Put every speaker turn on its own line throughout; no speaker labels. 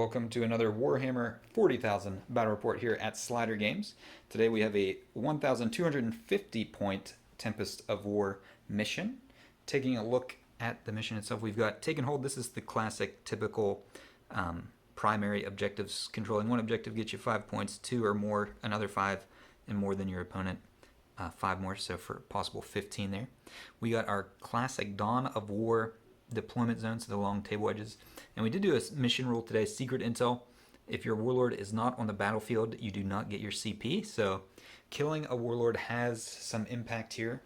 welcome to another Warhammer 40,000 battle report here at Slider Games. Today we have a 1,250 point Tempest of War mission. Taking a look at the mission itself, we've got Take and Hold. This is the classic, typical primary objectives. Controlling one objective gets you 5 points, 2 or more, another 5, and more than your opponent. 5 more, so for possible 15 there. We got our classic Dawn of War deployment zones, so the long table edges. And we did do a mission rule today, secret intel. If your warlord is not on the battlefield, you do not get your CP. So killing a warlord has some impact here,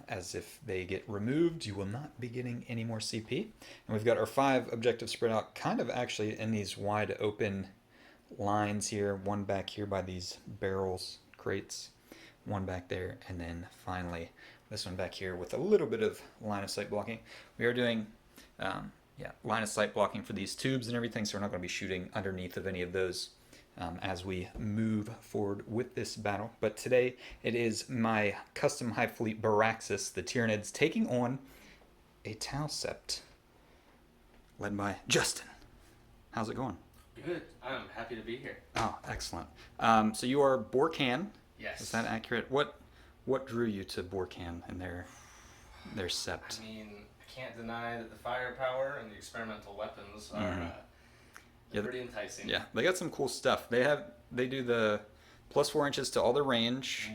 as if they get removed, you will not be getting any more CP. And we've got our 5 objectives spread out kind of actually in these wide open lines here. One back here by these barrels, crates, one back there, and then finally this one back here with a little bit of line of sight blocking. We are doing line of sight blocking for these tubes and everything, so we're not going to be shooting underneath of any of those as we move forward with this battle. But today it is my custom Hive Fleet Baraxas, the Tyranids, taking on a Sept led by Justin. How's it going?
Good. I'm happy to be here.
Oh, excellent. So you are Bork'an.
Yes.
Is that accurate? What drew you to Bork'an and their Sept?
I mean, I can't deny that the firepower and the experimental weapons are pretty enticing.
Yeah, they got some cool stuff. They do the +4 inches to all the range.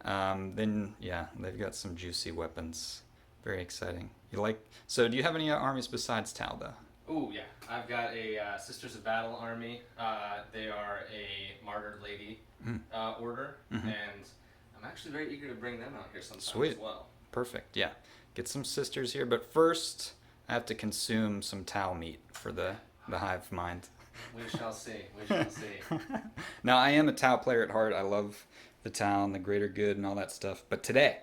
Then they've got some juicy weapons. Very exciting. So do you have any armies besides Tal though?
Oh yeah, I've got a Sisters of Battle army. They are a martyred lady order, and I'm actually very eager to bring them out here sometime as well.
Perfect. Yeah, get some sisters here, but first I have to consume some Tal meat for the hive mind.
We shall see. We shall see.
Now I am a Tal player at heart. I love the Tal and the greater good and all that stuff. But today,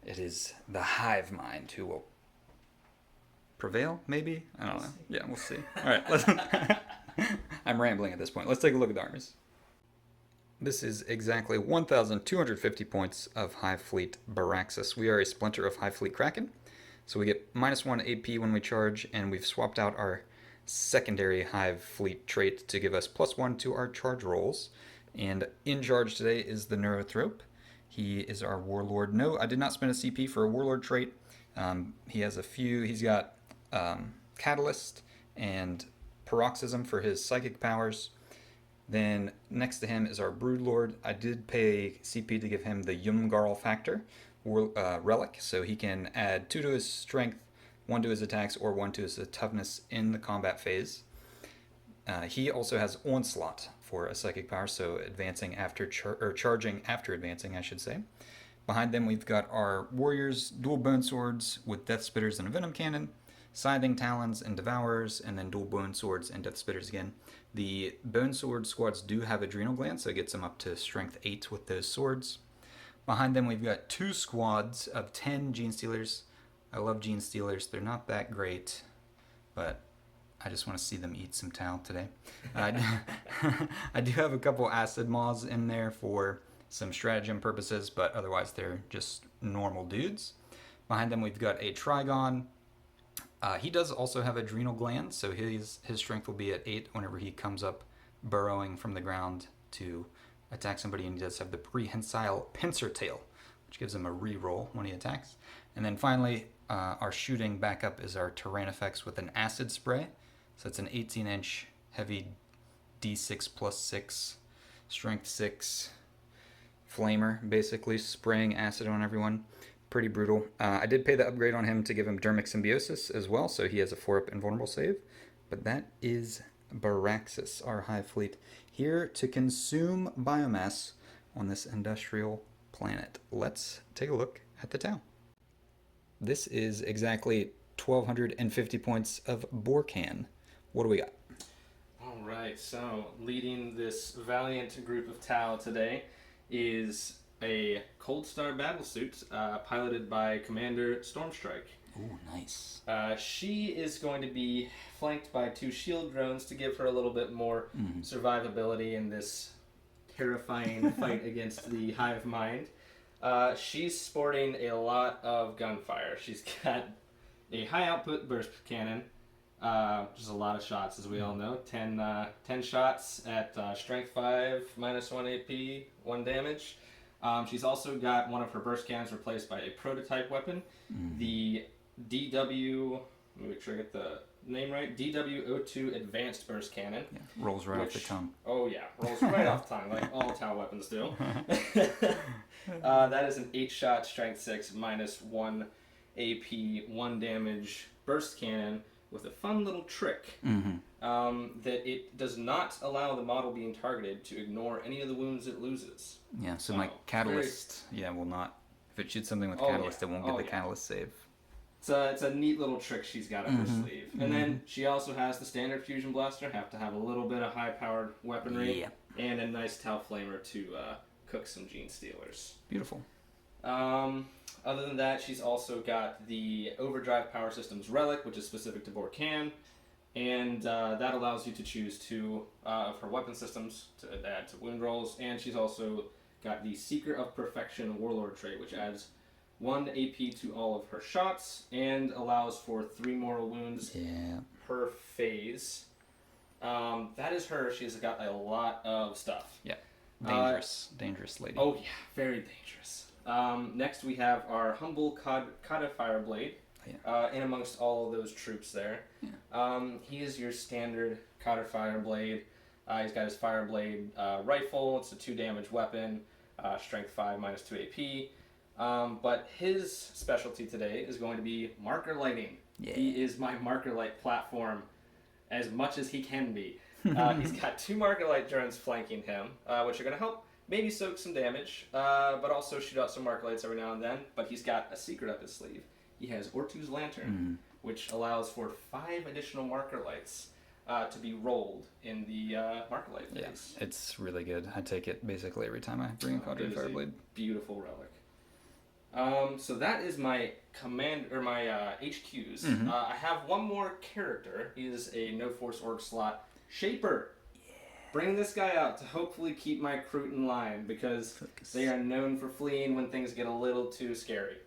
it is the hive mind who will prevail, maybe? I don't know. Yeah, we'll see. All right, I'm rambling at this point. Let's take a look at the armies. This is exactly 1,250 points of Hive Fleet Baraxas. We are a splinter of Hive Fleet Kraken, so we get -1 AP when we charge, and we've swapped out our secondary Hive Fleet trait to give us +1 to our charge rolls. And in charge today is the Neurothrope. He is our warlord. No, I did not spend a CP for a warlord trait. He has a few. He's got Catalyst and Paroxysm for his psychic powers. Then next to him is our Broodlord. I did pay CP to give him the Yumgarl factor relic, so he can add 2 to his strength, 1 to his attacks, or 1 to his toughness in the combat phase. He also has Onslaught for a psychic power, so advancing after charging after advancing, I should say. Behind them we've got our warriors, dual bone swords with death spitters and a venom cannon, scything talons and devourers, and then dual bone swords and death spitters again. The bone sword squads do have adrenal glands, so it gets them up to strength 8 with those swords. Behind them we've got 2 squads of 10 gene stealers. I love gene stealers. They're not that great, but I just want to see them eat some Tal today. I do have a couple acid maws in there for some stratagem purposes, but otherwise they're just normal dudes. Behind them we've got a Trigon. He does also have adrenal glands, so his strength will be at 8 whenever he comes up burrowing from the ground to attack somebody, and he does have the prehensile pincer tail, which gives him a reroll when he attacks. And then finally, our shooting backup is our Tyranifex with an acid spray. So it's an 18-inch heavy D6 +6, strength 6 flamer, basically spraying acid on everyone. Pretty brutal. I did pay the upgrade on him to give him Dermic Symbiosis as well, so he has a 4-up invulnerable save. But that is Baraxas, our Hive Fleet, here to consume biomass on this industrial planet. Let's take a look at the town. This is exactly 1,250 points of Bork'an. What do we got?
All right, so leading this valiant group of Tau today is a Cold Star battlesuit piloted by Commander Stormstrike.
Oh, nice.
She is going to be flanked by 2 shield drones to give her a little bit more survivability in this terrifying fight against the hive mind. She's sporting a lot of gunfire. She's got a high output burst cannon, Just a lot of shots, as we all know. 10 shots at strength 5, minus 1 AP, 1 damage. She's also got one of her burst cannons replaced by a prototype weapon. The DW, let me make sure I get the name right, DW02 Advanced Burst Cannon.
Yeah, rolls right off the tongue.
Oh yeah, rolls right off the tongue, like all Tau weapons do. That is an 8-shot, strength 6, minus 1 AP, 1 damage burst cannon with a fun little trick that it does not allow the model being targeted to ignore any of the wounds it loses.
Yeah, so my catalyst, will not. If it shoots something with catalyst, it won't get the catalyst save.
It's a neat little trick she's got up her sleeve. And then she also has the standard fusion blaster, have to have a little bit of high-powered weaponry, and a nice Tau flamer to cook some gene stealers.
Beautiful.
Other than that, she's also got the Overdrive Power Systems Relic, which is specific to Bork'an, and that allows you to choose 2 of her weapon systems to add to wound rolls, and she's also got the Seeker of Perfection Warlord trait, which adds 1 AP to all of her shots, and allows for 3 mortal wounds per phase. That is her. She's got a lot of stuff.
Yeah. Dangerous lady.
Oh yeah, very dangerous. Next we have our humble Codifier Blade, in amongst all of those troops there. He is your standard Codifier Blade. He's got his Fire Blade rifle. It's a 2 damage weapon, strength 5, minus 2 AP. But his specialty today is going to be marker lighting. Yeah. He is my marker light platform as much as he can be. He's got 2 marker light drones flanking him, which are going to help maybe soak some damage, but also shoot out some marker lights every now and then. But he's got a secret up his sleeve. He has Ortu's Lantern, which allows for 5 additional marker lights to be rolled in the marker light phase.
Yeah, it's really good. I take it basically every time I bring a Codifier Blade.
Beautiful relic. So that is my HQs. I have one more character. He is a no force org slot Shaper. Yeah. Bring this guy out to hopefully keep my Kroot in line, because they are known for fleeing when things get a little too scary.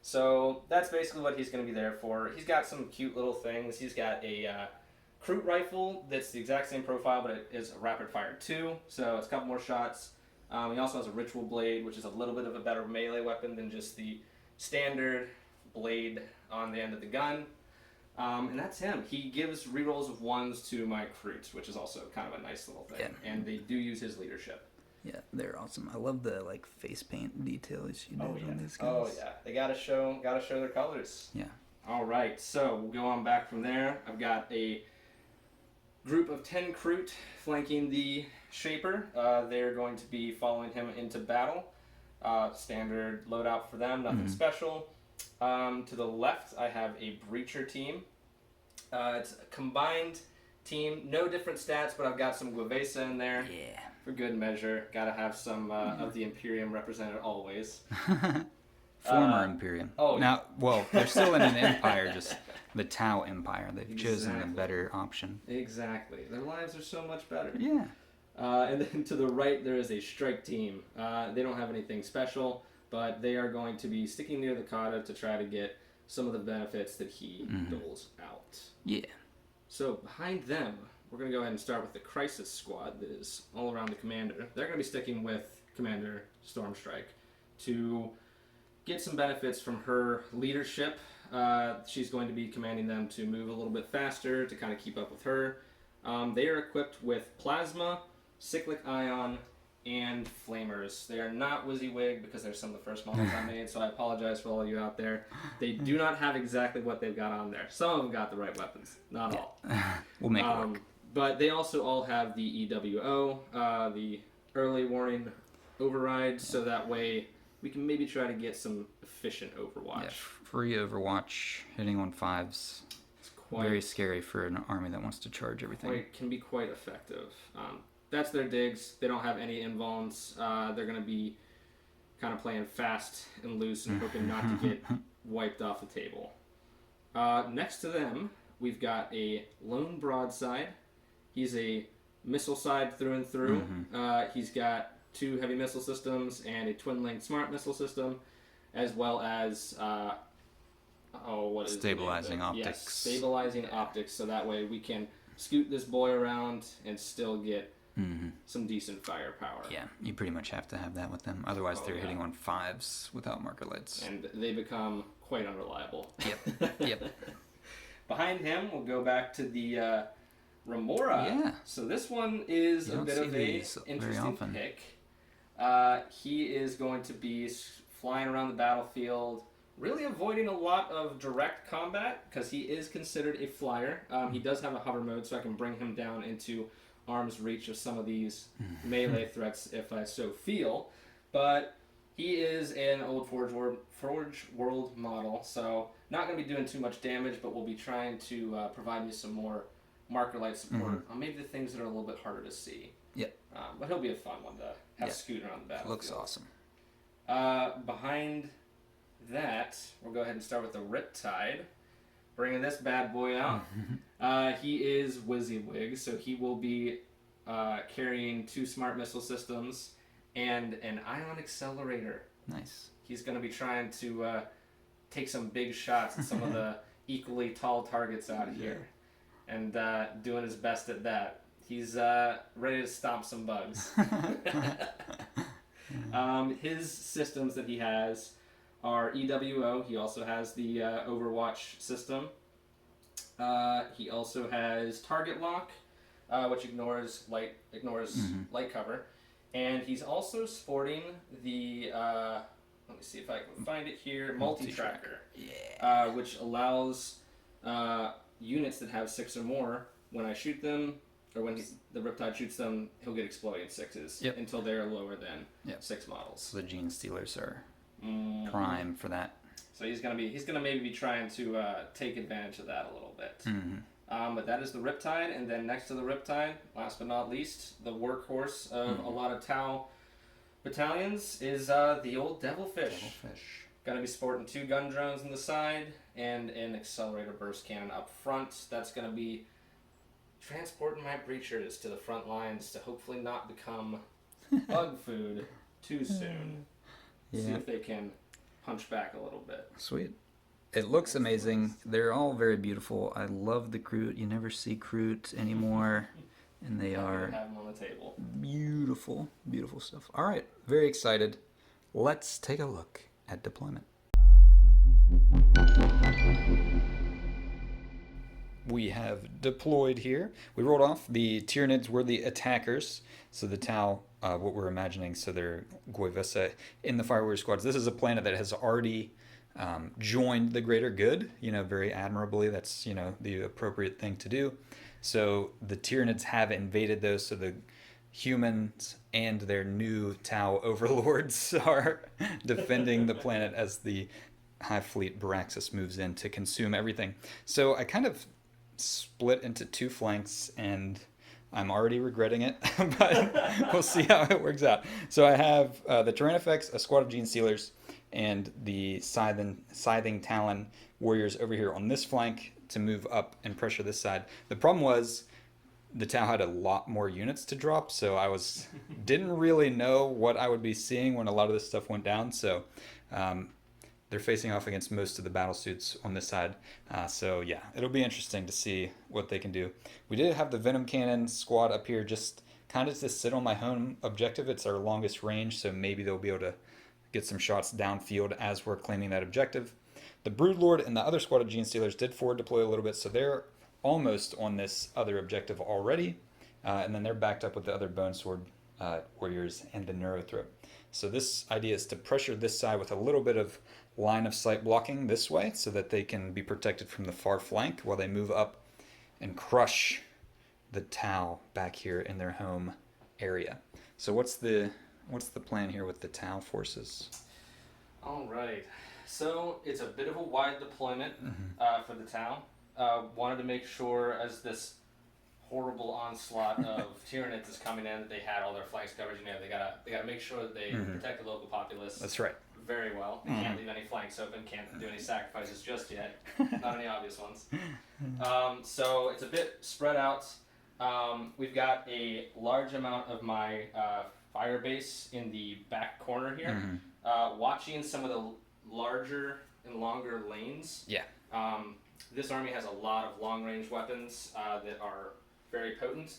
So that's basically what he's going to be there for. He's got some cute little things. He's got a Kroot rifle that's the exact same profile, but it is a rapid fire 2, so it's a couple more shots. He also has a Ritual Blade, which is a little bit of a better melee weapon than just the standard blade on the end of the gun. And that's him. He gives rerolls of 1s to my Kroots, which is also kind of a nice little thing. Yeah. And they do use his leadership.
Yeah, they're awesome. I love the face paint details you did on these guys.
Oh yeah, they gotta show their colors.
Yeah.
All right, so we'll go on back from there. I've got a group of 10 Kroot flanking the Shaper. They're going to be following him into battle. Standard loadout for them, nothing special. To the left, I have a Breacher team. It's a combined team, no different stats, but I've got some Gue'vesa in there.
Yeah.
For good measure. Gotta have some of the Imperium represented always.
Former Imperium.
Oh,
now, well, they're still in an empire, just the Tau Empire. They've chosen the better option.
Exactly. Their lives are so much better.
Yeah.
And then to the right, there is a strike team. They don't have anything special, but they are going to be sticking near the Kata to try to get some of the benefits that he doles out.
Yeah.
So behind them, we're going to go ahead and start with the Crisis Squad that is all around the commander. They're going to be sticking with Commander Stormstrike to get some benefits from her leadership. She's going to be commanding them to move a little bit faster to kind of keep up with her. They are equipped with Plasma, Cyclic Ion, and Flamers. They are not WYSIWYG because they're some of the first models I made, so I apologize for all of you out there. They do not have exactly what they've got on there. Some of them got the right weapons, not all.
We'll make it work.
But they also all have the EWO, the early warning override, so that way we can maybe try to get some efficient Overwatch.
Yeah, free Overwatch, hitting on 5s. It's very scary for an army that wants to charge everything.
It can be quite effective. That's their digs. They don't have any invulns. They're going to be kind of playing fast and loose and hoping not to get wiped off the table. Next to them, we've got a lone broadside. He's a missile side through and through. He's got 2 heavy missile systems and a twin-link smart missile system, as well as what is
stabilizing
the name of it?
optics.
Yes, stabilizing optics, so that way we can scoot this boy around and still get some decent firepower.
Yeah, you pretty much have to have that with them. Otherwise, they're hitting on 5s without marker lights.
And they become quite unreliable.
Yep.
Behind him, we'll go back to the Remora.
Yeah.
So this one is a bit of a interesting pick. He is going to be flying around the battlefield, really avoiding a lot of direct combat because he is considered a flyer. He does have a hover mode, so I can bring him down into arm's reach of some of these melee threats if I so feel. But he is an old Forge World model, so not going to be doing too much damage, but we'll be trying to provide me some more marker light support on maybe the things that are a little bit harder to see.
Yep.
But he'll be a fun one to have scoot around the battlefield.
Looks awesome.
Behind that, we'll go ahead and start with the Riptide. Bringing this bad boy out. He is WYSIWYG, so he will be carrying 2 smart missile systems and an ion accelerator.
Nice.
He's going to be trying to take some big shots at some of the equally tall targets out here. And doing his best at that. He's ready to stomp some bugs. His systems that he has are EWO. He also has the Overwatch system. He also has Target Lock, which ignores light cover. And he's also sporting the, let me see if I can find it here, Multi-Tracker. Yeah. Which allows units that have 6 or more, when I shoot them, or when the Riptide shoots them, he'll get exploding 6s until they're lower than 6 models.
So the Gene Stealers are prime for that.
So he's gonna maybe be trying to take advantage of that a little bit. But that is the Riptide, and then next to the Riptide, last but not least, the workhorse of a lot of Tau battalions is the old Devilfish. Gonna be sporting 2 gun drones on the side and an accelerator burst cannon up front. That's gonna be transporting my breachers to the front lines to hopefully not become bug food too soon. See if they can punch back a little bit.
Sweet. It looks amazing. They're all very beautiful. I love the Kroot. You never see Kroot anymore. And they are
have them on the table.
Beautiful, beautiful stuff. All right, very excited. Let's take a look at deployment. We have deployed here. We rolled off. The Tyranids were the attackers. So the Tau, what we're imagining, so they're Gue'vesa in the Fire Warrior squads. This is a planet that has already joined the greater good, very admirably. That's, the appropriate thing to do. So the Tyranids have invaded those, so the humans and their new Tau overlords are defending the planet as the Hive Fleet Baraxas moves in to consume everything. So I kind of split into 2 flanks, and I'm already regretting it, but we'll see how it works out. So I have the Tyranifex, a squad of Gene Stealers, and the Scything Talon warriors over here on this flank to move up and pressure this side. The problem was the Tau had a lot more units to drop, so I didn't really know what I would be seeing when a lot of this stuff went down. So they're facing off against most of the battle suits on this side. So yeah, it'll be interesting to see what they can do. We did have the Venom Cannon squad up here just kind of to sit on my home objective. It's our longest range, so maybe they'll be able to get some shots downfield as we're claiming that objective. The Broodlord and the other squad of Gene Stealers did forward deploy a little bit, so they're almost on this other objective already. And then they're backed up with the other Bone Sword warriors and the Neurothroat. So this idea is to pressure this side with a little bit of line of sight blocking this way so that they can be protected from the far flank while they move up and crush the Tau back here in their home area. So what's the plan here with the Tau forces?
All right. So it's a bit of a wide deployment for the Tau. Wanted to make sure as this horrible onslaught of Tyranids is coming in that they had all their flanks covered. They gotta make sure that they protect the local populace.
That's right.
Very well. They can't leave any flanks open. Can't do any sacrifices just yet. Not any obvious ones. So it's a bit spread out. We've got a large amount of my fire base in the back corner here, watching some of the larger and longer lanes.
Yeah.
This army has a lot of long-range weapons that are very potent.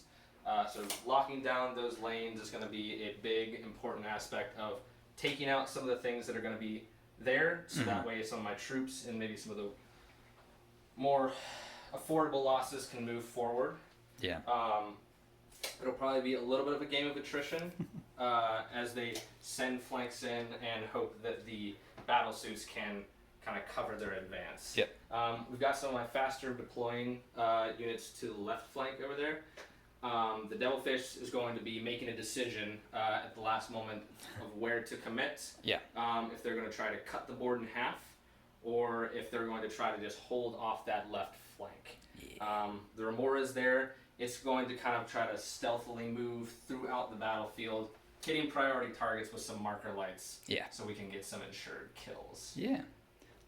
So locking down those lanes is going to be a big, important aspect of taking out some of the things that are going to be there. So that way some of my troops and maybe some of the more affordable losses can move forward.
Yeah.
It'll probably be a little bit of a game of attrition as they send flanks in and hope that the battle suits can kind of cover their advance.
Yep.
We've got some of my faster deploying units to the left flank over there. The Devilfish is going to be making a decision at the last moment of where to commit.
Yeah.
If they're going to try to cut the board in half, or if they're going to try to just hold off that left flank.
Yeah.
The Remora is there. It's going to kind of try to stealthily move throughout the battlefield, hitting priority targets with some marker lights.
Yeah.
So we can get some ensured kills.
Yeah.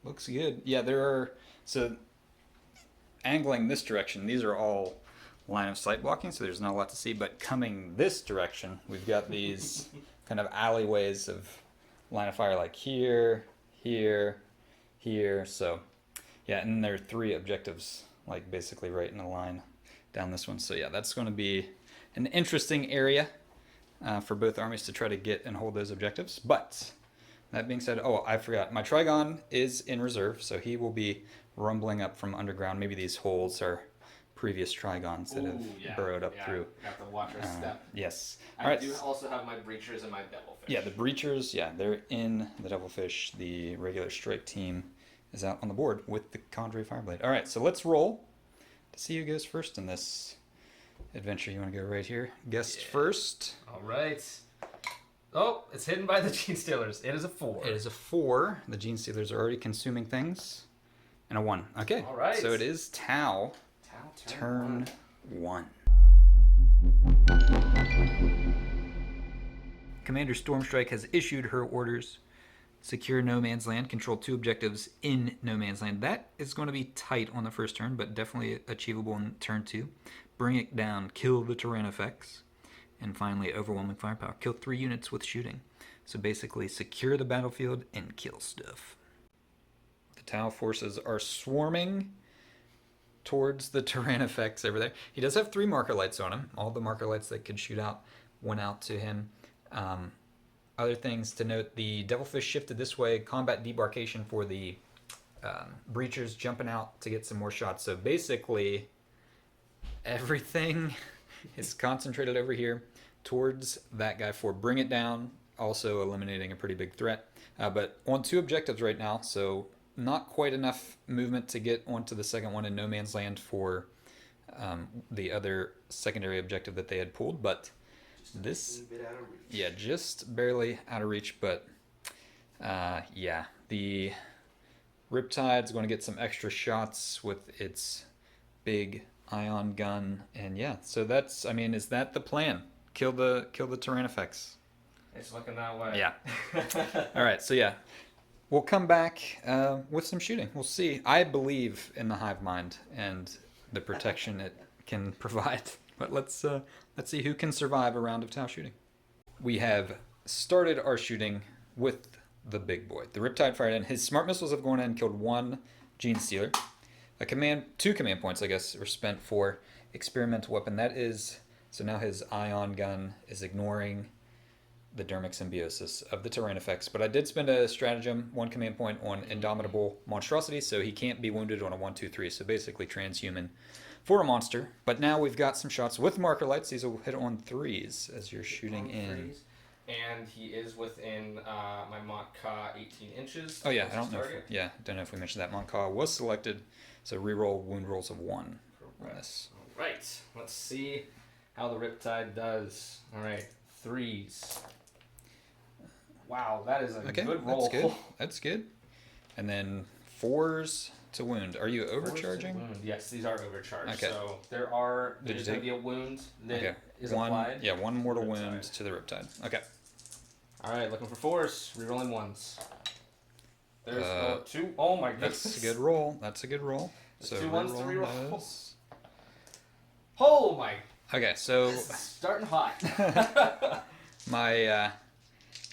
Looks good. Yeah, there are... So, angling this direction, these are all line of sight blocking, so there's not a lot to see. But coming this direction, we've got these kind of alleyways of line of fire, like here, here, here. So, yeah, and there are 3 objectives, like basically right in a line down this one. So, yeah, that's going to be an interesting area for both armies to try to get and hold those objectives. But... that being said, oh, I forgot. My Trigon is in reserve, so he will be rumbling up from underground. Maybe these holes are previous Trigons that have burrowed up through.
Got the Watcher Step.
Yes.
I do also have my Breachers and my Devilfish.
Yeah, the Breachers, they're in the Devilfish. The regular strike team is out on the board with the Condre Fireblade. All right, so let's roll to see who goes first in this adventure. You want to go right here? Guest first.
All right. Oh, it's hidden by the Gene Stealers. It is a 4.
It is a 4. The Gene Stealers are already consuming things. And a 1. Okay.
All right.
So it is Tau. Turn 1. Commander Stormstrike has issued her orders. Secure No Man's Land. Control 2 objectives in No Man's Land. That is going to be tight on the first turn, but definitely achievable in turn 2. Bring it down. Kill the Tyrannofex. And finally, overwhelming firepower. Kill 3 units with shooting. So basically, secure the battlefield and kill stuff. The Tau forces are swarming towards the Tyrannofex over there. He does have 3 marker lights on him. All the marker lights that could shoot out went out to him. Other things to note, the Devilfish shifted this way. Combat debarkation for the Breachers jumping out to get some more shots. So basically, everything is concentrated over here towards that guy for Bring It Down, also eliminating a pretty big threat. But on 2 objectives right now, so not quite enough movement to get onto the second one in No Man's Land for the other secondary objective that they had pulled, but this, yeah, just barely out of reach. But yeah, the Riptide's going to get some extra shots with its big ion gun, and yeah, so that's, I mean, is that the plan? Kill the Tyrannofex.
It's looking that way.
Yeah. All right, so yeah, we'll come back with some shooting. We'll see. I believe in the Hive Mind and the protection it can provide. But let's see who can survive a round of Tau shooting. We have started our shooting with the big boy. The Riptide fired in. His smart missiles have gone in and killed 1 Gene Stealer. 2 command points, I guess, were spent for experimental weapon. That is, so now his ion gun is ignoring the dermic symbiosis of the Tyrannofex. But I did spend a stratagem, 1 command point on Indomitable Monstrosity, so he can't be wounded on a 1-2-3. So basically transhuman for a monster. But now we've got some shots with marker lights. These will hit on 3s as you're shooting in.
And he is within my Montka 18 inches.
Oh yeah, I don't know if we mentioned that. Montka was selected, so reroll wound rolls of 1 on this.
All right, let's see how the Riptide does. All right, 3s. Wow, that is a good roll.
That's good. That's good. And then 4s to wound. Are you overcharging?
Yes, these are overcharged.
Okay.
So there's going to be a wound that is applied.
Yeah, 1 mortal wound to the Riptide. Okay.
All right, looking for 4s. Rerolling 1s. There's 2. Oh my goodness.
That's a good roll. That's a good roll. So
2 1s to reroll. Oh my.
Okay, so
this is starting hot.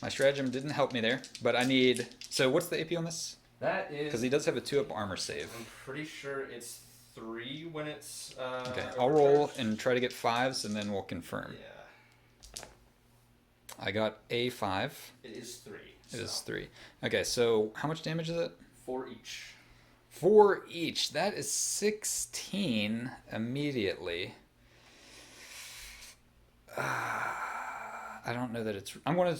my stratagem didn't help me there, but I need. So what's the AP on this?
That is...
Because he does have a 2-up armor save.
I'm pretty sure it's 3 when it's...
Okay, I'll roll and try to get 5s, and then we'll confirm.
Yeah.
I got a 5.
It is 3.
It is 3. Okay, so how much damage is it?
4 each.
4 each. That is 16 immediately. I don't know that it's... I'm gonna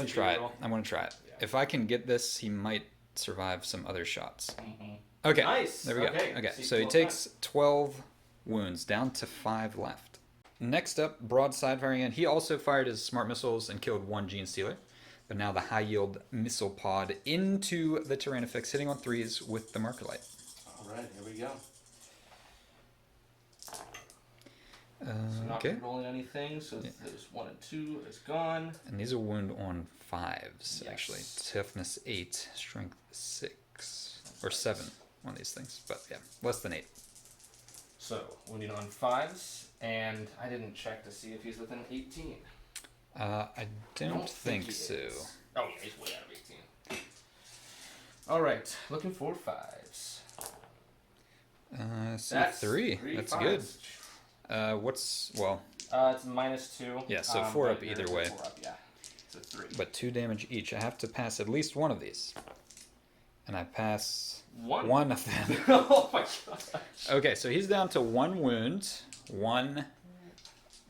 try it. I'm gonna try it. Yeah. If I can get this, he might survive some other shots. Mm-hmm. Okay.
Nice.
There we go. Okay. So he takes 12 wounds, down to 5 left. Next up, broadside firing in. He also fired his smart missiles and killed 1 Gene Stealer. But now the high yield missile pod into the Tyrannifex, hitting on 3s with the marker light.
All right, here we go. So not
okay.
rolling anything, so there's 1 and 2 is gone.
And these are wound on 5s,
yes.
Actually. Toughness 8, strength 6, or 7 on these things. But yeah, less than 8.
So, wounding on 5s, and I didn't check to see if he's within 18.
I don't think so.
Oh, yeah, he's way out of 18. Alright, looking for 5s.
See, that's 3. That's good. Well...
it's -2.
Yeah, so 4 up either way.
4 up, yeah. So 3.
But 2 damage each. I have to pass at least one of these. And I pass
one
of them.
Oh my gosh.
Okay, so he's down to 1 wound. 1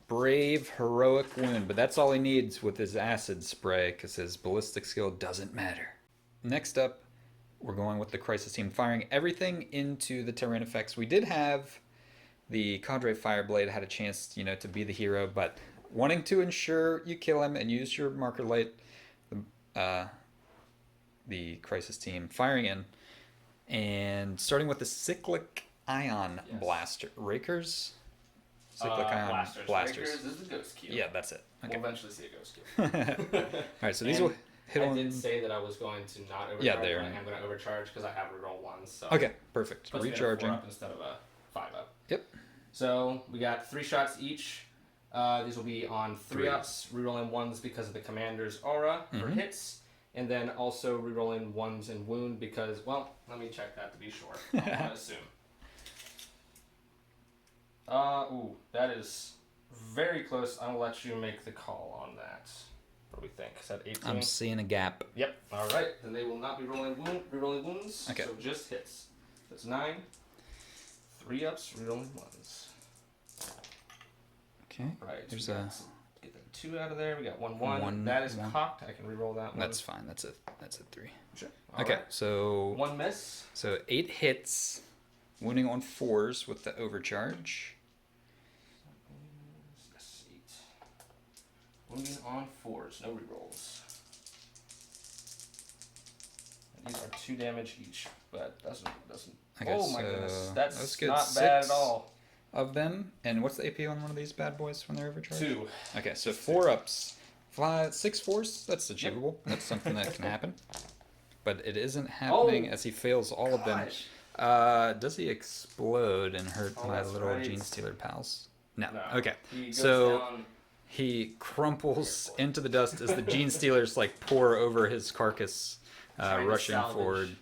brave, heroic wound. But that's all he needs with his acid spray, because his ballistic skill doesn't matter. Next up, we're going with the Crisis Team, firing everything into the Tyrannifex. We did have the Cadre Fireblade had a chance, to be the hero, but wanting to ensure you kill him and use your marker light, the Crisis Team firing in, and starting with the Cyclic Ion Blaster. Rakers? Cyclic Ion Blasters.
Rakers is the ghost cube.
Yeah, that's it. Okay.
We'll eventually see a ghost cube.
Alright, so these will hit on...
I did say that I was going to not overcharge, but I am going to overcharge because I have reroll 1. So
okay, perfect.
Puts
Recharging.
Me at a 4 up instead of a 5 up.
Yep.
So we got 3 shots each. These will be on 3 ups, rerolling 1s because of the commander's aura for hits, and then also rerolling 1s and wound because, well, let me check that to be sure. I'm going to assume. That is very close. I'll let you make the call on that. What do we think? Is that 18?
I'm seeing a gap.
Yep. All right. Then they will not be rerolling wounds.
Okay.
So just hits. That's 9. 3 ups, rerolling 1s.
Okay.
Right.
There's
get the 2 out of there. We got 1. That is cocked. I can reroll that one.
That's fine. That's a 3.
Sure.
Okay. So
1 miss.
So 8 hits, wounding on 4s with the overcharge.
Yes, 8. Wounding on 4s. No rerolls. And these are 2 damage each, but doesn't.
Okay,
oh my goodness, that's
good.
not bad at all.
Of them, and what's the AP on one of these bad boys when they're overcharged?
2.
Okay, so 4 ups, 6 4s. That's achievable. That's something that can happen, but it isn't happening as he fails all of them. Does he explode and hurt my little Gene Stealer pals? No. Okay, he crumples into the dust as the Gene Stealers pour over his carcass, rushing forward.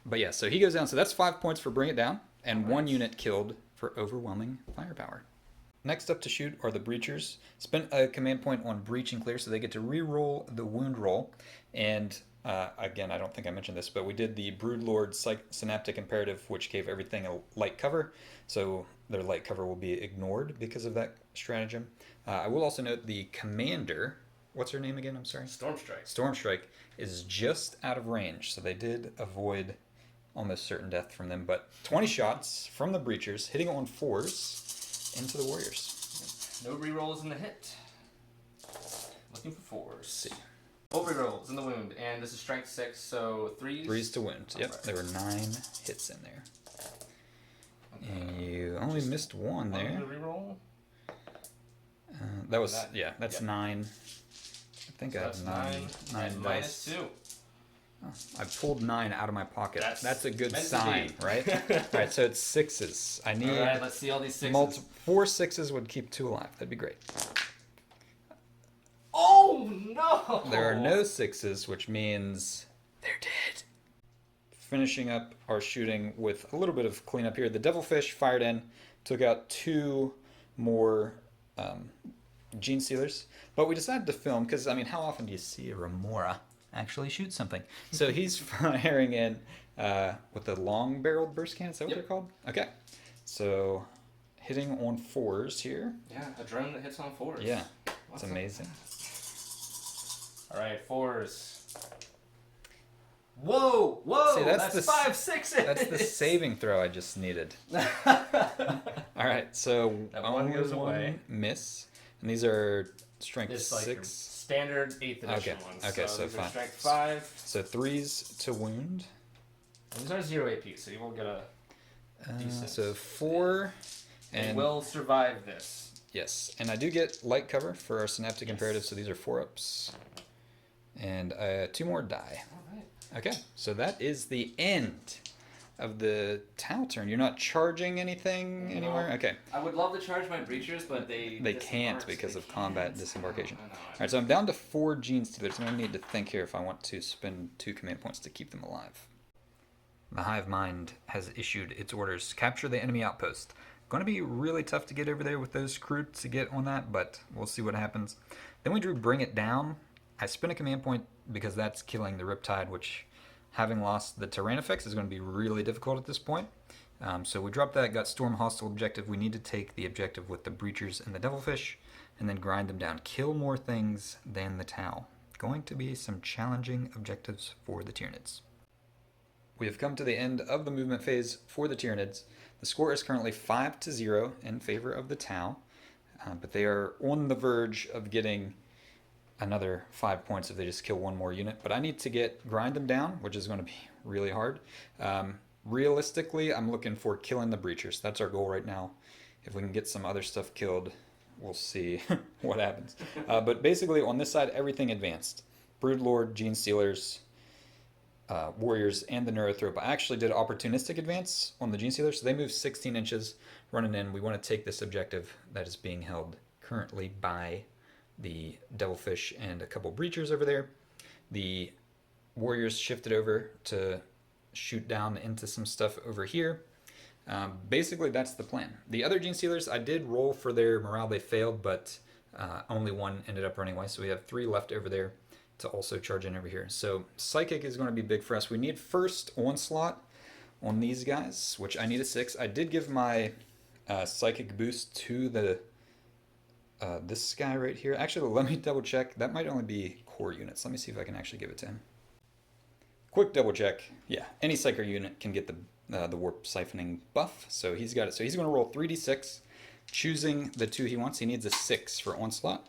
But yeah, so he goes down. So that's 5 points for Bring It Down, and 1 unit killed for overwhelming firepower. Next up to shoot are the Breachers. Spent a command point on Breach and Clear, so they get to re-roll the wound roll. And again, I don't think I mentioned this, but we did the Broodlord Synaptic Imperative, which gave everything a light cover. So their light cover will be ignored because of that stratagem. I will also note the commander, what's her name again? I'm sorry? Stormstrike is just out of range, so they did avoid almost certain death from them, but 20 shots from the Breachers, hitting on 4s into the Warriors.
No rerolls in the hit. Looking for 4s.
See.
No rerolls in the wound, and this is strength 6, so 3s.
3s to wound. Yep, there were 9 hits in there. Okay. And you only missed 1 there.
Reroll?
That was, that's 9. I think I have 9 dice.
-2.
I pulled 9 out of my pocket. That's a good
meant
sign, right? Alright, so it's 6s. I need...
Alright, let's see all these 6s.
4 6s would keep 2 alive. That'd be great.
Oh, no!
There are no 6s, which means they're dead. finishing up our shooting with a little bit of cleanup here. The Devilfish fired in, took out 2 more Gene Stealers, but we decided to film because, I mean, how often do you see a Remora actually shoot something? So he's firing in with the long-barreled burst cannon. Is that what they're called? Okay. So hitting on 4s here.
Yeah, a drone that hits on 4s.
Yeah, it's amazing.
All right, 4s. Whoa!
See,
that's 5 6s.
That's the saving throw I just needed. All right, so
that one goes away.
Miss, and these are strength
It's like
6.
Standard 8th edition ones.
Okay, so
these are
5.
Strength 5.
So 3s to wound.
These are 0 AP, so you will get a decent.
So 4, and
will survive this.
Yes, and I do get light cover for our synaptic imperative, so these are 4-ups, and 2 more die.
All right.
Okay, so that is the end of the Tau turn. You're not charging anything anywhere? Okay.
I would love to charge my breachers, but they
can't because of combat disembarkation.
I know.
Alright, so I'm down to 4 Gene Stealers. I'm going to need to think here if I want to spend 2 command points to keep them alive. The Hive Mind has issued its orders. Capture the enemy outpost. Going to be really tough to get over there with those Kroot to get on that, but we'll see what happens. Then we drew Bring It Down. I spent a command point because that's killing the Riptide, which, having lost the Tyrannifex, is going to be really difficult at this point. So we dropped that, got Storm Hostile objective. We need to take the objective with the Breachers and the Devilfish, and then grind them down. Kill more things than the Tau. Going to be some challenging objectives for the Tyranids. We have come to the end of the movement phase for the Tyranids. The score is currently 5-0 in favor of the Tau, but they are on the verge of getting another 5 points if they just kill one more unit. But I need to grind them down, which is going to be really hard. Realistically, I'm looking for killing the Breachers. That's our goal right now. If we can get some other stuff killed, we'll see what happens. But basically, on this side, everything advanced. Broodlord, Gene Stealers, Warriors, and the Neurothrope. I actually did opportunistic advance on the Gene Stealers, so they moved 16 inches running in. We want to take this objective that is being held currently by the Devilfish and a couple Breachers over there. The Warriors shifted over to shoot down into some stuff over here. Basically, that's the plan. The other Gene Stealers, I did roll for their morale. They failed, but only 1 ended up running away, so we have 3 left over there to also charge in over here. So Psychic is going to be big for us. We need first Onslaught on these guys, which I need a 6. I did give my Psychic boost to the this guy right here. Actually, let me double check. That might only be core units. Let me see if I can actually give it to him. Quick double check. Yeah, any Psychic unit can get the warp siphoning buff, so he's got it. So he's going to roll 3d6, choosing the 2 he wants. He needs a 6 for Onslaught.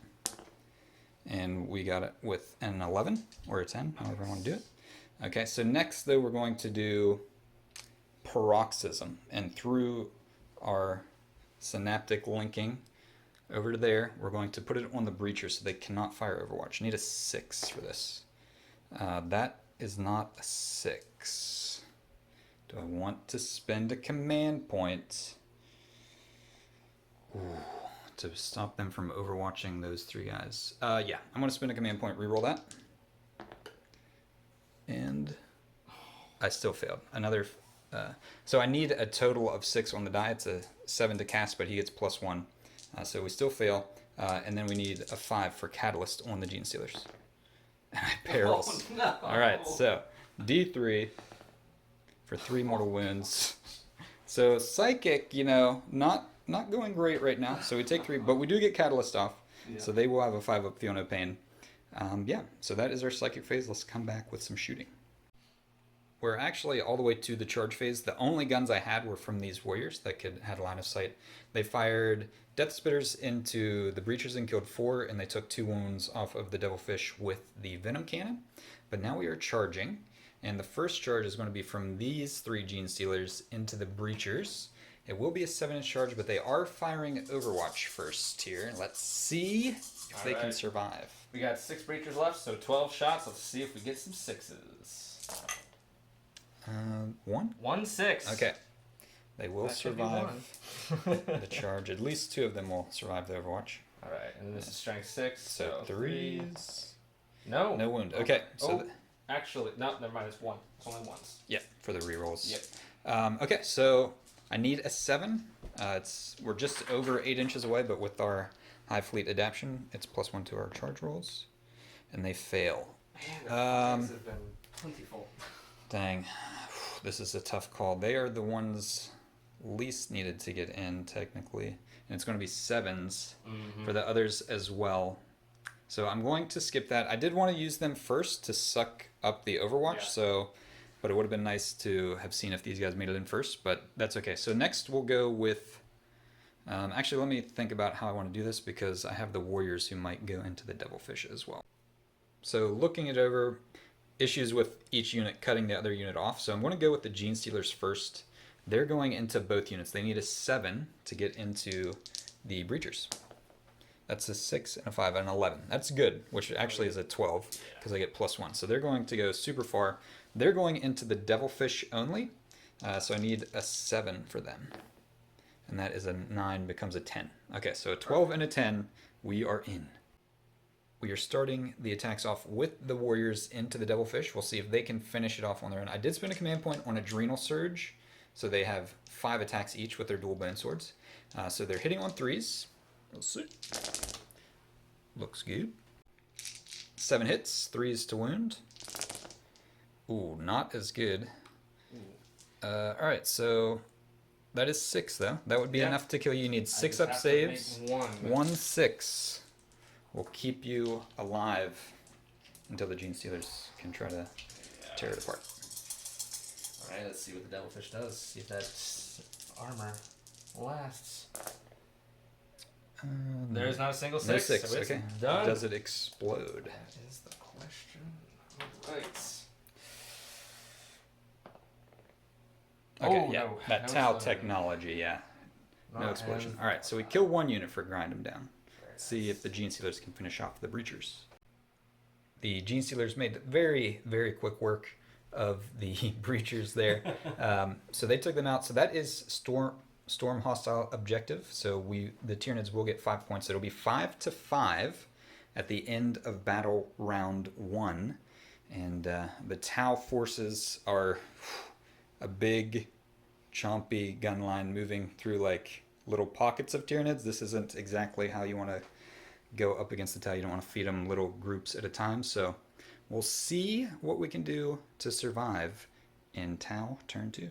And we got it with an 11 or a 10, however I want to do it. Okay, so next though we're going to do Paroxysm, and through our synaptic linking over to there, we're going to put it on the Breacher so they cannot fire Overwatch. Need a 6 for this. That is not a 6. Do I want to spend a command point? Ooh. To stop them from overwatching those 3 guys. Yeah, I'm going to spend a command point, reroll that. And I still failed. Another. So I need a total of 6 on the die. It's a 7 to cast, but he gets +1. So we still fail. And then we need a 5 for Catalyst on the Gene Stealers. And I perils.
Oh, no.
Alright, so D3 for 3 mortal wounds. So Psychic, not going great right now, so we take 3, but we do get Catalyst off, so they will have a 5-up Feel No Pain. Yeah, so that is our Psychic phase. Let's come back with some shooting. We're actually all the way to the charge phase. The only guns I had were from these Warriors that had a line of sight. They fired Death Spitters into the Breachers and killed 4, and they took 2 wounds off of the Devilfish with the Venom Cannon. But now we are charging, and the first charge is going to be from these 3 Gene Stealers into the Breachers. It will be a 7-inch charge, but they are firing Overwatch first here. Let's see if they can survive.
We got 6 Breachers left, so 12 shots. Let's see if we get some 6s.
1?
1 6.
Okay. They will survive the charge. At least 2 of them will survive the Overwatch.
Alright, and this is strength 6.
So 3s.
No.
No wound. Okay, so
Actually, no, never mind. It's one. It's only once.
Yeah, for the rerolls.
Yep.
Okay, so I need a 7. We're just over 8 inches away, but with our Hive Fleet adaptation, it's +1 to our charge rolls, and they fail.
Man, the flags have been plentiful.
Dang, this is a tough call. They are the ones least needed to get in, technically, and it's going to be 7s for the others as well. So I'm going to skip that. I did want to use them first to suck up the Overwatch, but it would have been nice to have seen if these guys made it in first, but that's okay. So next we'll go with... actually, let me think about how I want to do this, because I have the Warriors who might go into the Devilfish as well. So looking it over, issues with each unit cutting the other unit off. So I'm going to go with the Gene Stealers first. They're going into both units. They need a 7 to get into the Breachers. That's a 6 and a 5 and an 11. That's good, which actually is a 12 because I get +1. So they're going to go super far. They're going into the Devilfish only. So I need a 7 for them. And that is a 9 becomes a 10. Okay, so a 12 and a 10, we are in. We are starting the attacks off with the Warriors into the Devilfish. We'll see if they can finish it off on their own. I did spend a command point on Adrenal Surge, so they have 5 attacks each with their dual bone swords. So they're hitting on 3s. We'll see. Looks good. 7 hits, 3s to wound. Ooh, not as good. Alright, so that is 6 though. That would be enough to kill you. You need 6 up saves. 1 6 will keep you alive until the Gene Stealers can try to tear it apart.
Alright, let's see what the Devilfish does. See if that armor lasts. There's not a single 6.
No 6,
so it's
okay.
Done.
Does it explode?
That is the question. Alright.
Okay,
Oh,
yeah.
no.
That
No
Tau
exploding.
technology, yeah. No
Not
explosion.
as-
Alright, so we kill 1 unit for grind them down. See if the Gene Stealers can finish off the Breachers. The Gene Stealers made very, very quick work of the Breachers there. So they took them out. So that is Storm hostile objective. So the Tyranids will get 5 points. It'll be 5-5 at the end of battle round 1. And the Tau forces are a big, chompy gun line moving through like little pockets of Tyranids. This isn't exactly how you want to go up against the Tau. You don't want to feed them little groups at a time. So we'll see what we can do to survive in Tau turn 2.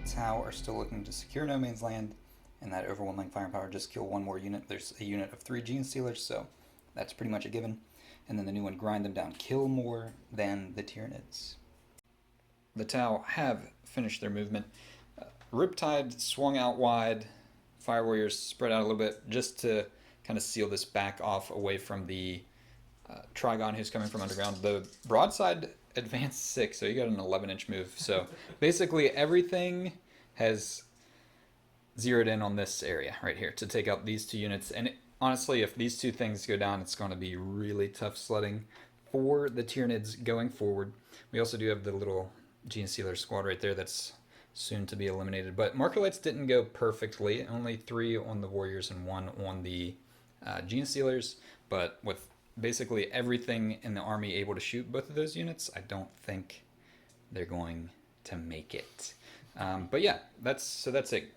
Tau are still looking to secure no man's land, and that overwhelming firepower just kill 1 more unit. There's a unit of 3 Gene Stealers, so that's pretty much a given. And then the new one, grind them down, kill more than the Tyranids. The Tau have finished their movement. Riptide swung out wide. Fire Warriors spread out a little bit just to kind of seal this back off away from the Trigon who's coming from underground. The broadside advanced 6, so you got an 11-inch move. So basically everything has zeroed in on this area right here to take out these 2 units. And honestly, if these 2 things go down, it's going to be really tough sledding for the Tyranids going forward. We also do have the little Gene Stealer squad right there that's soon to be eliminated. But Marker Lights didn't go perfectly. Only 3 on the Warriors and 1 on the Gene Stealers. But with basically everything in the army able to shoot both of those units, I don't think they're going to make it. But yeah, that's it.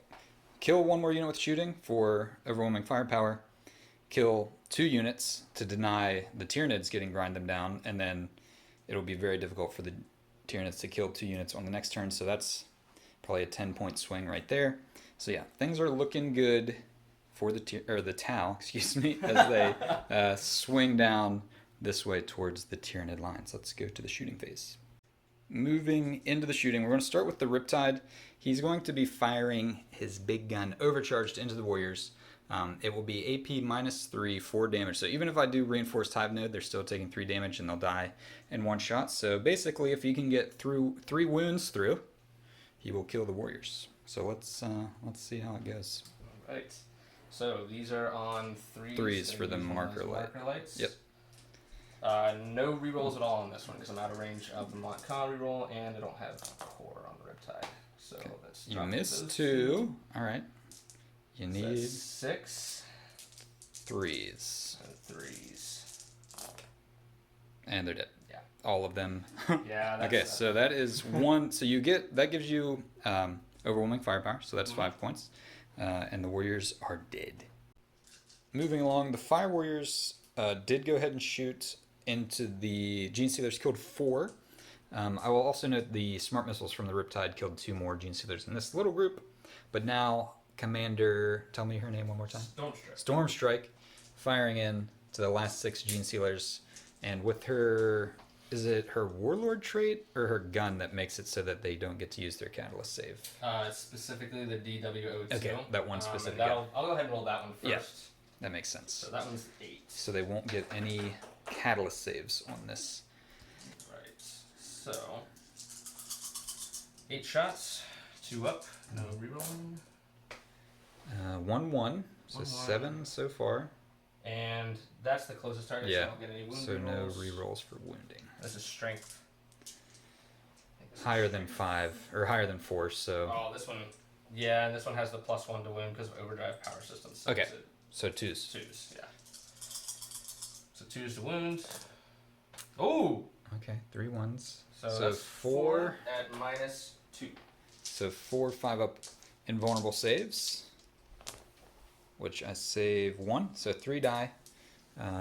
Kill 1 more unit with shooting for overwhelming firepower. Kill 2 units to deny the Tyranids getting grind them down, and then it'll be very difficult for the Tyranids to kill 2 units on the next turn, so that's probably a 10-point swing right there. So yeah, things are looking good for the Tau, excuse me, as they swing down this way towards the Tyranid lines. Let's go to the shooting phase. Moving into the shooting, we're going to start with the Riptide. He's going to be firing his big gun overcharged into the Warriors. It will be AP -3, 4 damage. So even if I do reinforced Hive Node, they're still taking 3 damage and they'll die in 1 shot. So basically, if he can get through 3 wounds through, he will kill the Warriors. So let's see how it goes.
All right. So these are on 3s.
3s for the marker
lights.
Yep.
No rerolls at all on this one because I'm out of range of the Montcalm reroll and I don't have core on the Riptide. So let's.
You missed 2. All right. You need
6
3s.
and 3s.
And they're dead.
Yeah.
All of them.
Yeah. That's,
Okay, so that is one. So that gives you overwhelming firepower. So that's 5 points. And the warriors are dead. Moving along, the fire warriors did go ahead and shoot into the Gene Stealers, killed 4. I will also note the smart missiles from the Riptide killed 2 more Gene Stealers in this little group. But now, Commander, tell me her name one more time. Stormstrike, firing in to the last 6 Gene Stealers. And with her, is it her Warlord trait or her gun that makes it so that they don't get to use their Catalyst save?
Specifically the DWO2.
Okay, that one specific.
I'll go ahead and roll that one first.
Yeah, that makes sense.
So that one's 8.
So they won't get any Catalyst saves on this.
Right. So 8 shots, 2 up, no rerolling.
1-1, so 7 so far.
And that's the closest target, so I don't get any wound
so no
rerolls.
rerolls for wounding.
This is strength.
Higher than 5, or higher than 4, so...
Oh, this one... Yeah, and this one has the +1 to wound because of overdrive power systems.
Okay, so 2s.
2s, yeah. So 2s to wound. Oh!
Okay, 3 1s.
So
that's 4
at -2.
So 4 5-up invulnerable saves, which I save 1, so 3 die.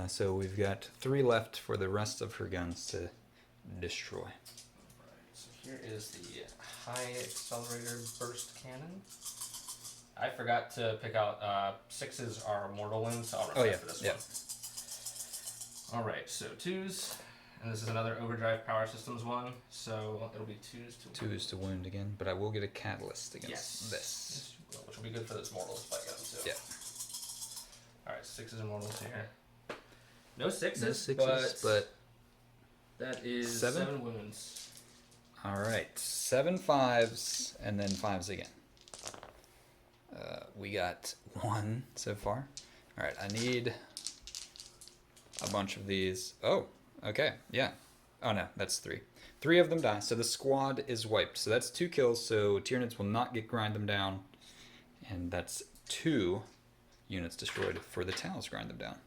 So we've got 3 left for the rest of her guns to destroy.
Right, so here is the high accelerator burst cannon. I forgot to pick out 6s are mortal wounds, so I'll run that for this one. Alright, so 2s, and this is another overdrive power systems one, so it'll be 2s to wound.
2s to wound again, but I will get a catalyst against this.
Which will be good for those mortals if I get them too.
Yeah.
Alright, 6s and mortals here. No 6s,
No 6s, but
that is
7?
7 wounds.
Alright, 7 5s, and then 5s again. We got 1 so far. Alright, I need a bunch of these. Oh, okay, yeah. Oh no, that's 3. 3 of them die, so the squad is wiped. So that's 2 kills, so Tyranids will not get grind them down. And that's 2 units destroyed for the Tau's grind them down.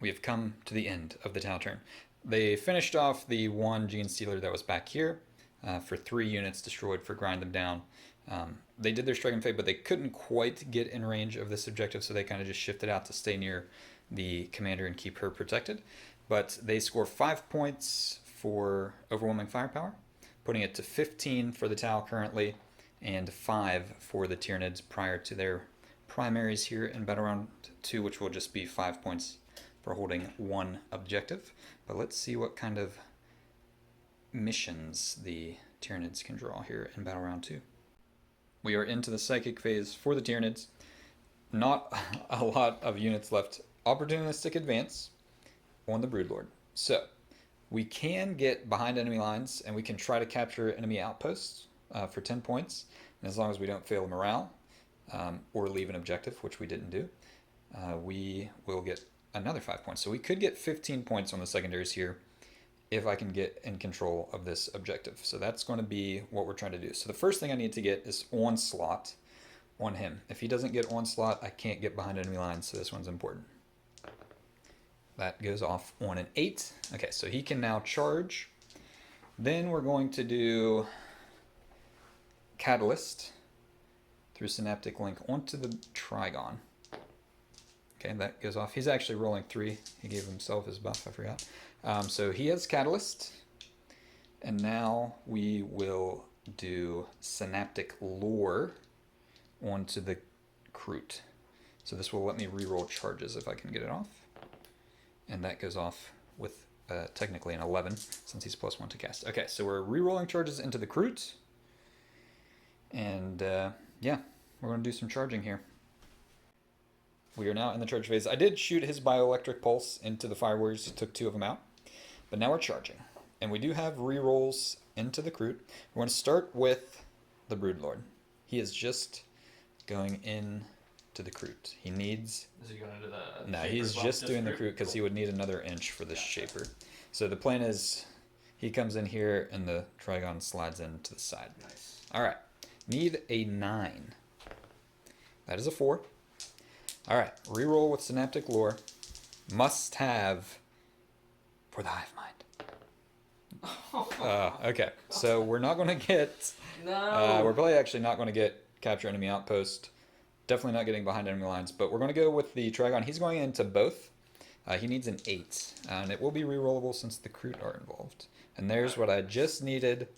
We have come to the end of the Tau turn. They finished off the 1 Gene Stealer that was back here for 3 units destroyed for grind them down. They did their Strike and Fade, but they couldn't quite get in range of this objective, so they kind of just shifted out to stay near the commander and keep her protected. But they score 5 points for overwhelming firepower, putting it to 15 for the Tau currently, and 5 for the Tyranids prior to their primaries here in Battle Round 2, which will just be 5 points for holding 1 objective. But let's see what kind of missions the Tyranids can draw here in Battle Round 2. We are into the Psychic phase for the Tyranids. Not a lot of units left. Opportunistic Advance on the Broodlord. So, we can get behind enemy lines, and we can try to capture enemy outposts for 10 points. And as long as we don't fail morale, or leave an objective, which we didn't do, we will get another 5 points. So we could get 15 points on the secondaries here if I can get in control of this objective. So that's going to be what we're trying to do. So the first thing I need to get is Onslaught on him. If he doesn't get Onslaught, I can't get behind enemy lines, so this one's important. That goes off on an 8. Okay, so he can now charge. Then we're going to do Catalyst through Synaptic Link onto the Trigon. Okay, that goes off. He's actually rolling 3. He gave himself his buff, I forgot. So he has Catalyst. And now we will do Synaptic Lore onto the Kroot. So this will let me reroll charges if I can get it off. And that goes off with technically an 11 since he's +1 to cast. Okay, so we're rerolling charges into the Kroot. And yeah, we're going to do some charging here. We are now in the charge phase. I did shoot his Bioelectric Pulse into the Fire Warriors. He took 2 of them out. But now we're charging. And we do have rerolls into the Kroot. We're going to start with the Broodlord. He is just going in to the Kroot. He needs...
Is he going into the...
No, he's just doing the Kroot because he would need another inch for the Shaper. So the plan is he comes in here and the Trigon slides in to the side.
Nice.
Alright. Need a 9. That is a 4. Alright. Reroll with Synaptic Lore. Must have for the hive mind. Okay, so we're not going to get...
No.
we're probably actually not going to get capture enemy outpost. Definitely not getting behind enemy lines, but we're going to go with the Trigon. He's going into both. He needs an 8, and it will be rerollable since the Kroot are involved. And there's what I just needed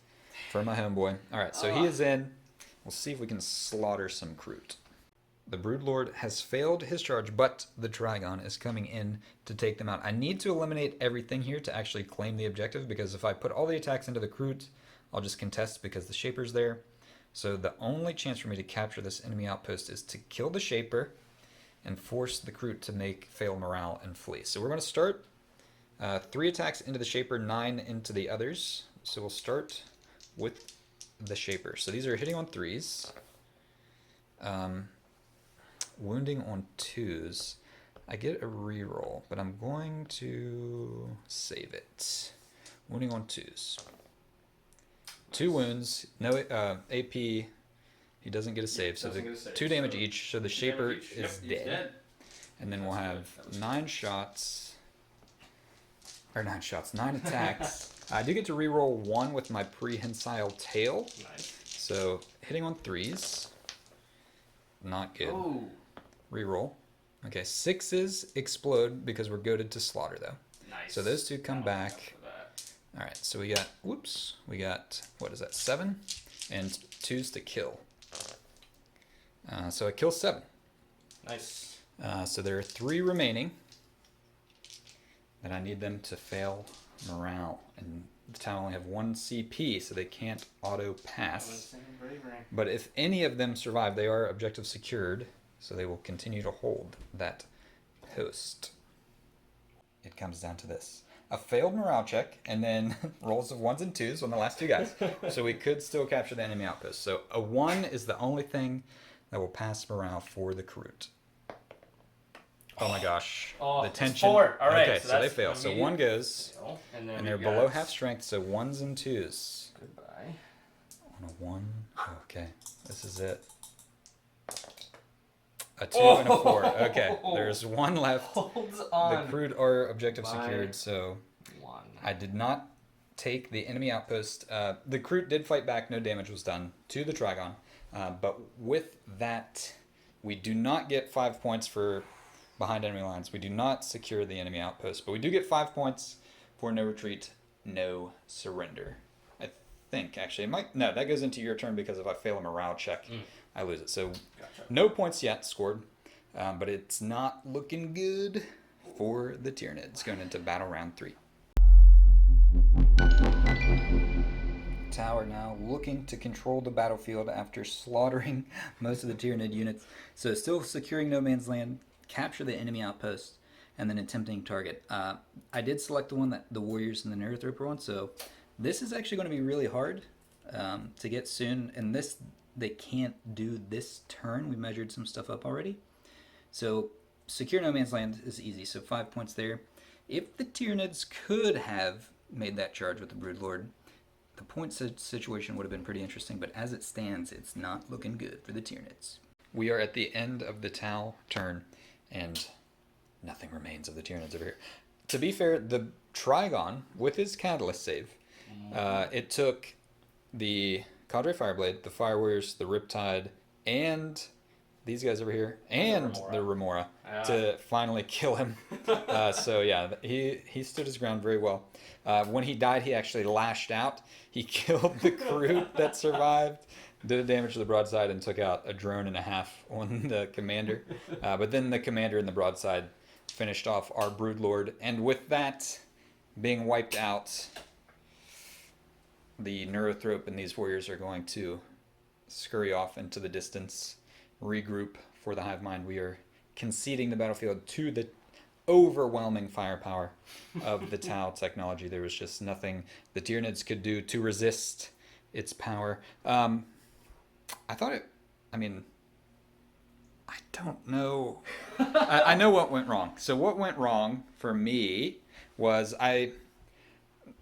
for my homeboy. All right, so he is in. We'll see if we can slaughter some Kroot. The Broodlord has failed his charge, but the Trigon is coming in to take them out. I need to eliminate everything here to actually claim the objective, because if I put all the attacks into the Kroot, I'll just contest because the Shaper's there. So the only chance for me to capture this enemy outpost is to kill the Shaper and force the Kroot to fail morale and flee. So we're going to start 3 attacks into the Shaper, 9 into the others. So we'll start with the Shaper. So these are hitting on 3s. Wounding on 2s. I get a reroll, but I'm going to save it. Wounding on 2s. 2 wounds, no AP. He doesn't get a save, so 2 damage each. So the Shaper is dead. And then we'll have 9 shots. Or 9 shots, 9 attacks. I do get to reroll 1 with my prehensile tail.
Nice.
So hitting on 3s. Not good.
Oh.
Reroll. Okay, 6s explode because we're goaded to slaughter though.
Nice.
So those 2 come back. All right, so we got, we got, what is that, 7? And 2s to kill. So I kill 7.
Nice.
So there are 3 remaining. And I need them to fail morale. And the town only have 1 CP, so they can't auto-pass. But if any of them survive, they are objective secured, so they will continue to hold that post. It comes down to this. A failed morale check, and then rolls of 1s and 2s on the last 2 guys. So we could still capture the enemy outpost. So a 1 is the only thing that will pass morale for the Kroot. Oh my gosh. The tension.
4. All right.
Okay, so they fail. So 1 goes,
and
they're below half strength, so 1s and 2s.
Goodbye.
On a 1. Okay, this is it. A 2 and a 4. Okay, there's 1 left.
Holds on.
The Kroot are objective secured, so
1.
I did not take the enemy outpost. The Kroot did fight back. No damage was done to the Trigon. But with that, we do not get 5 points for behind enemy lines. We do not secure the enemy outpost, but we do get 5 points for no retreat, no surrender. I think, actually. It might, no, that goes into your turn because if I fail a morale check, I lose it. So no points yet scored, but it's not looking good for the Tyranids going into battle round 3. Tower now looking to control the battlefield after slaughtering most of the Tyranid units. So still securing no man's land, capture the enemy outpost, and then attempting target. I did select the one that the warriors and the Neurothroper one, so this is actually going to be really hard to get soon. And this, they can't do this turn. We measured some stuff up already. So secure no man's land is easy, so 5 points there. If the Tyranids could have made that charge with the Broodlord, the point situation would have been pretty interesting, but as it stands, it's not looking good for the Tyranids. We are at the end of the Tau turn, and nothing remains of the Tyranids over here. To be fair, the Trigon, with his Catalyst save, it took the Cadre Fireblade, the Fire Warriors, the Riptide, and these guys over here, and the Remora, to finally kill him. So yeah, he stood his ground very well. When he died, he actually lashed out. He killed the Kroot that survived, did damage to the broadside, and took out a drone and a half on the commander. But then the commander and the broadside finished off our Broodlord. And with that being wiped out, the Neurothrope and these warriors are going to scurry off into the distance, regroup for the Hive Mind. We are conceding the battlefield to the overwhelming firepower of the Tau technology. There was just nothing the Tyranids could do to resist its power. I don't know. I know what went wrong. So what went wrong for me was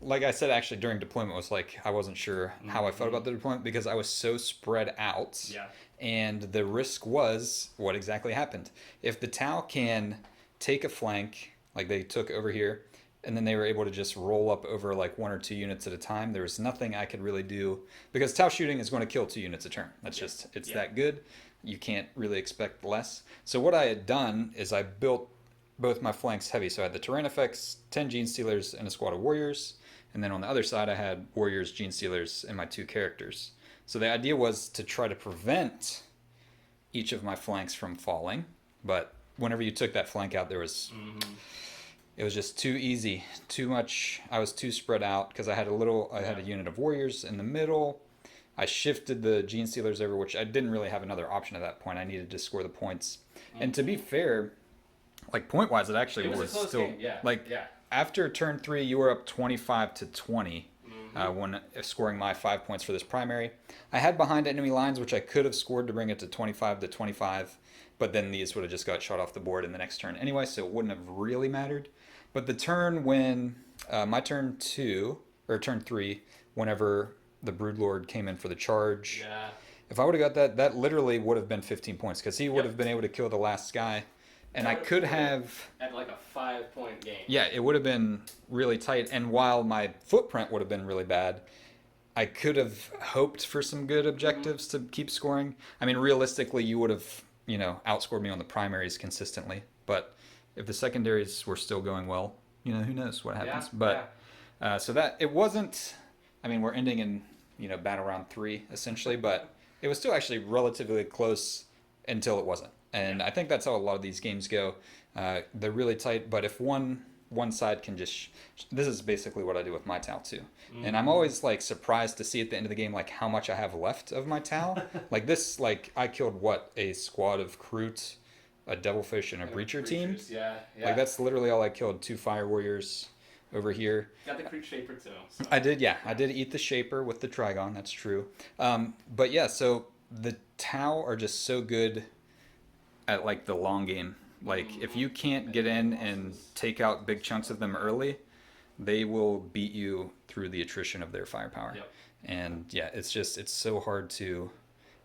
like I said, actually during deployment, was like I wasn't sure how I felt about the deployment because I was so spread out.
Yeah.
And the risk was what exactly happened. If the Tau can take a flank, like they took over here, and then they were able to just roll up over like 1 or 2 units at a time. There was nothing I could really do because Tau shooting is going to kill 2 units a turn. That's just, it's that good. You can't really expect less. So what I had done is I built both my flanks heavy. So I had the Tyranifex, 10 Gene Stealers, and a squad of warriors. And then on the other side, I had warriors, Gene Stealers, and my 2 characters. So the idea was to try to prevent each of my flanks from falling. But whenever you took that flank out, there was... It was just too easy, too much. I was too spread out because I had a unit of warriors in the middle. I shifted the Gene Stealers over, which I didn't really have another option at that point. I needed to score the points. And to be fair, like point-wise, it actually was still... Game. After turn 3, you were up 25-20 when scoring my 5 points for this primary. I had behind enemy lines, which I could have scored to bring it to 25-25, but then these would have just got shot off the board in the next turn anyway, so it wouldn't have really mattered. But the turn when... my turn 2, or turn 3, whenever the Broodlord came in for the charge...
Yeah.
If I would have got that, that literally would have been 15 points, because he would have been able to kill the last guy. And I could have...
At like a 5-point game.
Yeah, it would have been really tight. And while my footprint would have been really bad, I could have hoped for some good objectives to keep scoring. I mean, realistically, you would have, outscored me on the primaries consistently. But if the secondaries were still going well, who knows what happens. So that, it wasn't... I mean, we're ending in, battle round 3, essentially. But it was still actually relatively close until it wasn't. And I think that's how a lot of these games go. They're really tight, but if one side can just... This is basically what I do with my Tau too. And I'm always like surprised to see at the end of the game like how much I have left of my Tau. Like this, like I killed a squad of Kroot, a Devilfish, and a Breacher team.
Yeah.
Like that's literally all I killed. 2 Fire Warriors over here.
Got the Kroot Shaper too. So.
I did, yeah. I did eat the Shaper with the Trigon, that's true. But yeah, so the Tau are just so good at like the long game. Like if you can't get in and take out big chunks of them early, they will beat you through the attrition of their firepower. And yeah, it's so hard to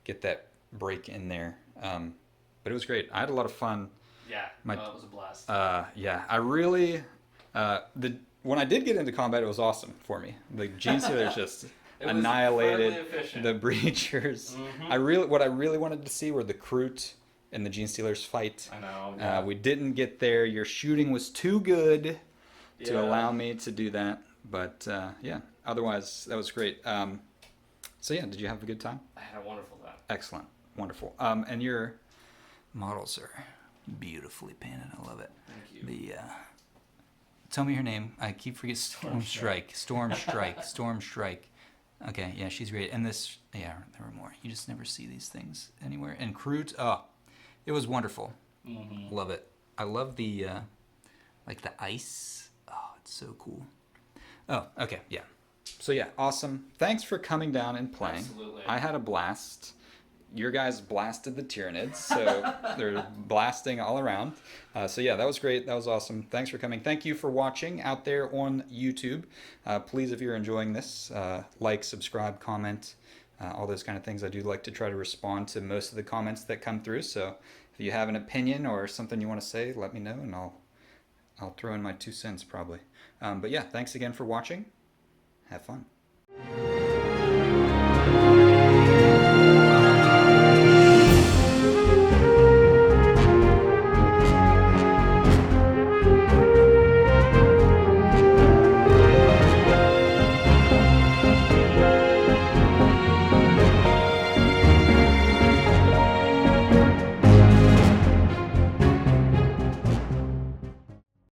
get that break in there. But it was great. I had a lot of fun.
Yeah, it was a blast.
Yeah, I really when I did get into combat, it was awesome for me. The Gene Stealers just annihilated the Breachers. What I really wanted to see were the Kroot and the Gene Stealers fight.
I know. Yeah.
We didn't get there. Your shooting was too good to allow me to do that. But yeah, otherwise that was great. So yeah, did you have a good time?
I had a wonderful time.
Excellent, wonderful. And your models are beautifully painted. I love it.
Thank you.
Tell me her name. I keep forgetting. Storm Strike. Okay, yeah, she's great. And this, yeah, there were more. You just never see these things anywhere. And Kroot, it was wonderful. Love it. I love the, like the ice. Oh, it's so cool. Oh, okay, yeah. So yeah, awesome. Thanks for coming down and playing.
Absolutely.
I had a blast. Your guys blasted the Tyranids, so they're blasting all around. So yeah, that was great. That was awesome. Thanks for coming. Thank you for watching out there on YouTube. Please, if you're enjoying this, like, subscribe, comment, all those kind of things. I do like to try to respond to most of the comments that come through. So if you have an opinion or something you want to say, let me know, and I'll throw in my 2 cents probably. But yeah, thanks again for watching. Have fun.